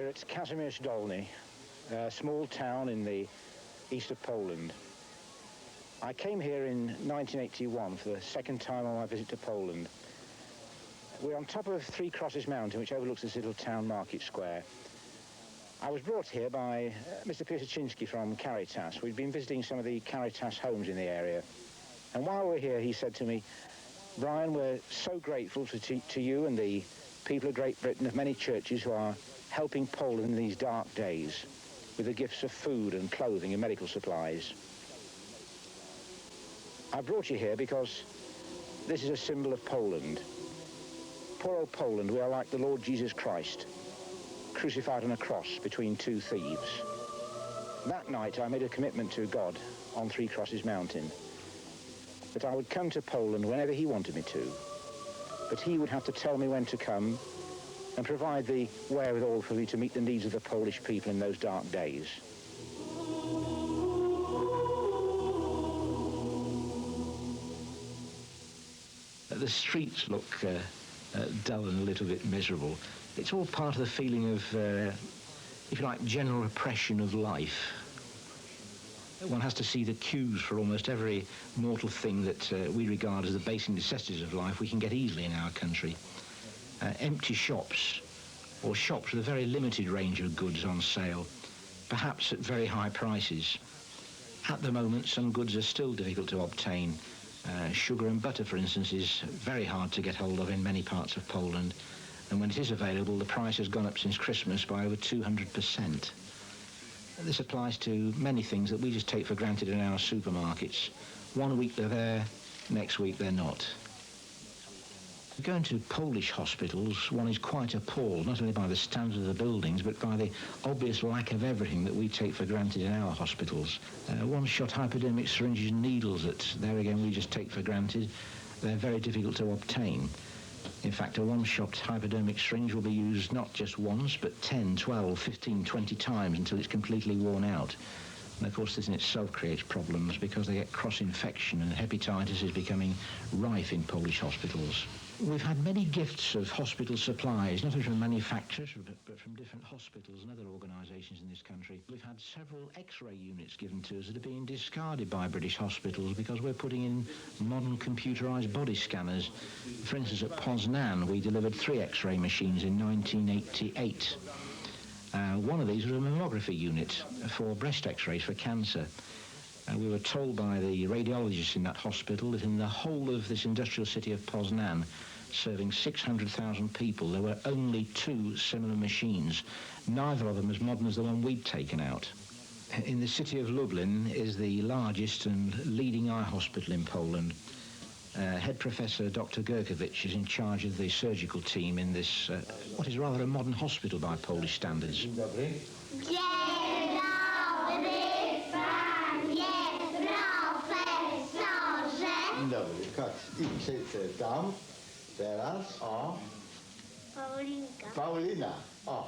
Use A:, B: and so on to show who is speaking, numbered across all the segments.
A: We're at Kazimierz Dolny, a small town in the east of Poland. I came here in 1981 for the second time on my visit to Poland. We're on top of Three Crosses Mountain, which overlooks this little town market square. I was brought here by Mr. Piaseczynski from Caritas. We'd been visiting some of the Caritas homes in the area. And while we're here, he said to me, "Brian, we're so grateful to you and the people of Great Britain, of many churches who are helping Poland in these dark days with the gifts of food and clothing and medical supplies. I brought you here because this is a symbol of Poland. Poor old Poland, we are like the Lord Jesus Christ, crucified on a cross between two thieves." That night I made a commitment to God on Three Crosses Mountain that I would come to Poland whenever he wanted me to, but he would have to tell me when to come and provide the wherewithal for me to meet the needs of the Polish people in those dark days.
B: The streets look dull and a little bit miserable. It's all part of the feeling of, if you like, general oppression of life. One has to see the queues for almost every mortal thing that we regard as the basic necessities of life we can get easily in our country. Empty shops, or shops with a very limited range of goods on sale, perhaps at very high prices. At the moment, some goods are still difficult to obtain. Sugar and butter, for instance, is very hard to get hold of in many parts of Poland, and when it is available, the price has gone up since Christmas by over 200%. This applies to many things that we just take for granted in our supermarkets. One week they're there, next week they're not. Going to Polish hospitals, one is quite appalled, not only by the standard of the buildings, but by the obvious lack of everything that we take for granted in our hospitals. One-shot hypodermic syringes and needles that, there again, we just take for granted. They're very difficult to obtain. In fact, a one-shot hypodermic syringe will be used not just once, but 10, 12, 15, 20 times until it's completely worn out. And of course, this in itself creates problems because they get cross-infection, and hepatitis is becoming rife in Polish hospitals. We've had many gifts of hospital supplies, not only from manufacturers, but from different hospitals and other organisations in this country. We've had several X-ray units given to us that are being discarded by British hospitals because we're putting in modern computerised body scanners. For instance, at Poznan, we delivered 3 X-ray machines in 1988. One of these was a mammography unit for breast X-rays for cancer. We were told by the radiologists in that hospital that in the whole of this industrial city of Poznan, serving 600,000 people, there were only 2 similar machines, neither of them as modern as the one we'd taken out. In the city of Lublin is the largest and leading eye hospital in Poland. Head Professor Dr. Gurkiewicz is in charge of the surgical team in this, what is rather a modern hospital by Polish standards.
C: Dobry, chodź, idź tam, teraz, o.
D: Paulinka.
C: Paulina, o.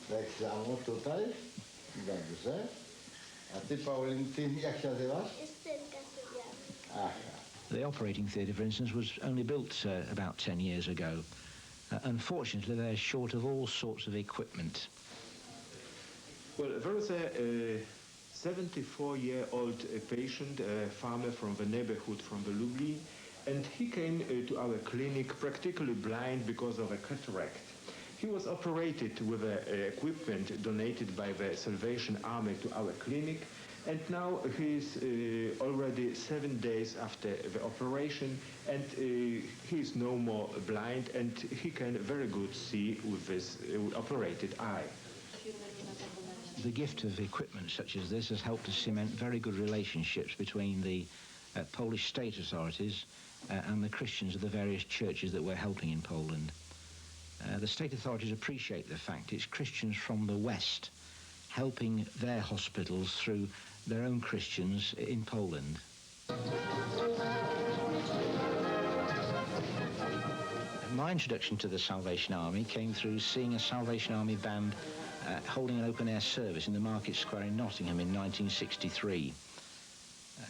C: Tak samo tutaj, dobrze. A ty, Paulin, ty jak się nazywasz?
D: Justynka Sywianka.
C: Aha.
B: The operating theatre, for instance, was only built about 10 years ago. Unfortunately, they're short of all sorts of equipment.
E: Well, there was a 74-year-old patient, a farmer from the neighborhood from the Lublin, and he came to our clinic practically blind because of a cataract. He was operated with equipment donated by the Salvation Army to our clinic, and now he's already 7 days after the operation, and he is no more blind, and he can very good see with this operated eye.
B: The gift of equipment such as this has helped to cement very good relationships between the Polish state authorities and the Christians of the various churches that we're helping in Poland. The state authorities appreciate the fact it's Christians from the West helping their hospitals through their own Christians in Poland. My introduction to the Salvation Army came through seeing a Salvation Army band holding an open-air service in the Market Square in Nottingham in 1963.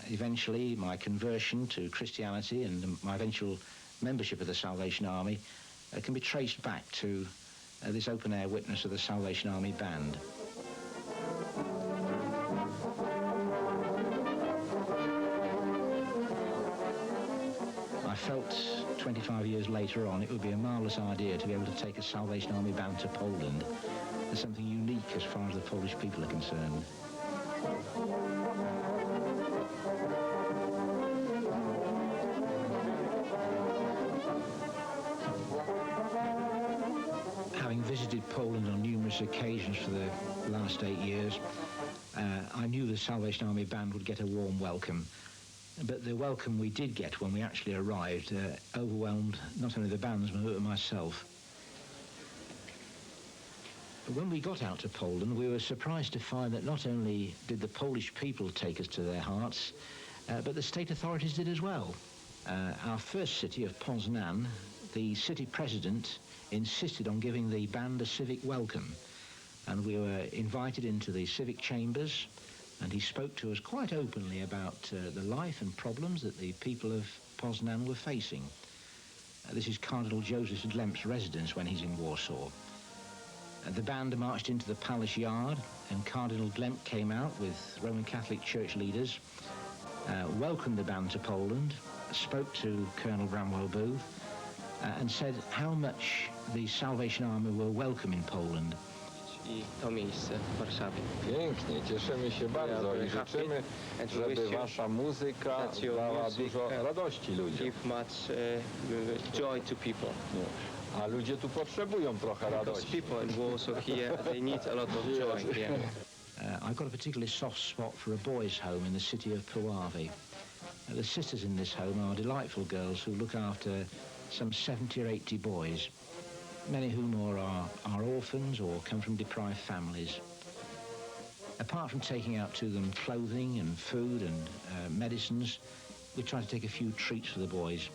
B: Eventually, my conversion to Christianity and my eventual membership of the Salvation Army can be traced back to this open-air witness of the Salvation Army Band. I felt 25 years later on it would be a marvellous idea to be able to take a Salvation Army Band to Poland. There's something unique as far as the Polish people are concerned. Having visited Poland on numerous occasions for the last 8 years, I knew the Salvation Army Band would get a warm welcome. But the welcome we did get when we actually arrived overwhelmed not only the bandsmen but myself. When we got out to Poland, we were surprised to find that not only did the Polish people take us to their hearts, but the state authorities did as well. Our first city of Poznan, the city president insisted on giving the band a civic welcome, and we were invited into the civic chambers, and he spoke to us quite openly about the life and problems that the people of Poznan were facing. This is Cardinal Joseph Glem's residence when he's in Warsaw. The band marched into the palace yard, and Cardinal Glem came out with Roman Catholic Church leaders, welcomed the band to Poland, spoke to Colonel Bramwell Booth, and said how much the Salvation Army were welcome in Poland.
F: I to miejsce w Warszawie.
G: Pięknie, cieszymy się bardzo i życzymy, żeby wasza muzyka dała dużo radości ludziom.
F: Give much joy to people.
G: A ludzie tu potrzebują trochę
F: Because
G: radości.
F: people in Warsaw here, they need a lot of joy here.
B: I've got a particularly soft spot for a boys' home in the city of Puławy. The sisters in this home are delightful girls who look after some 70 or 80 boys, many of whom are orphans or come from deprived families. Apart from taking out to them clothing and food and medicines, we try to take a few treats for the boys.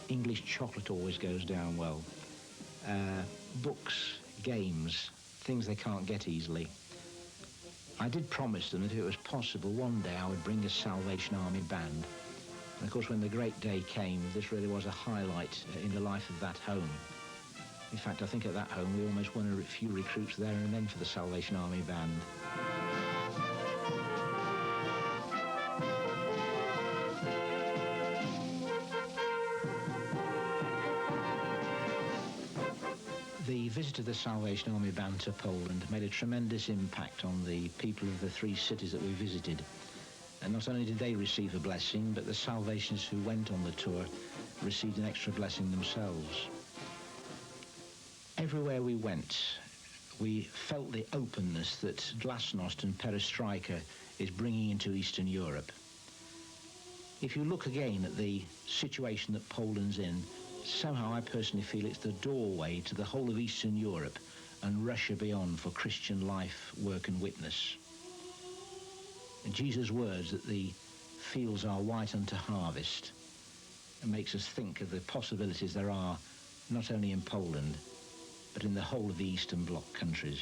B: English chocolate always goes down well. Books, games, things they can't get easily. I did promise them that if it was possible, one day I would bring a Salvation Army band. And of course, when the great day came, this really was a highlight in the life of that home. In fact, I think at that home we almost won a few recruits there and then for the Salvation Army Band. The visit of the Salvation Army Band to Poland made a tremendous impact on the people of the 3 cities that we visited. And not only did they receive a blessing, but the Salvationists who went on the tour received an extra blessing themselves. Everywhere we went, we felt the openness that glasnost and perestroika is bringing into Eastern Europe. If you look again at the situation that Poland's in, somehow I personally feel it's the doorway to the whole of Eastern Europe and Russia beyond for Christian life, work and witness. And Jesus' words that the fields are white unto harvest and makes us think of the possibilities there are not only in Poland, but in the whole of the Eastern Bloc countries.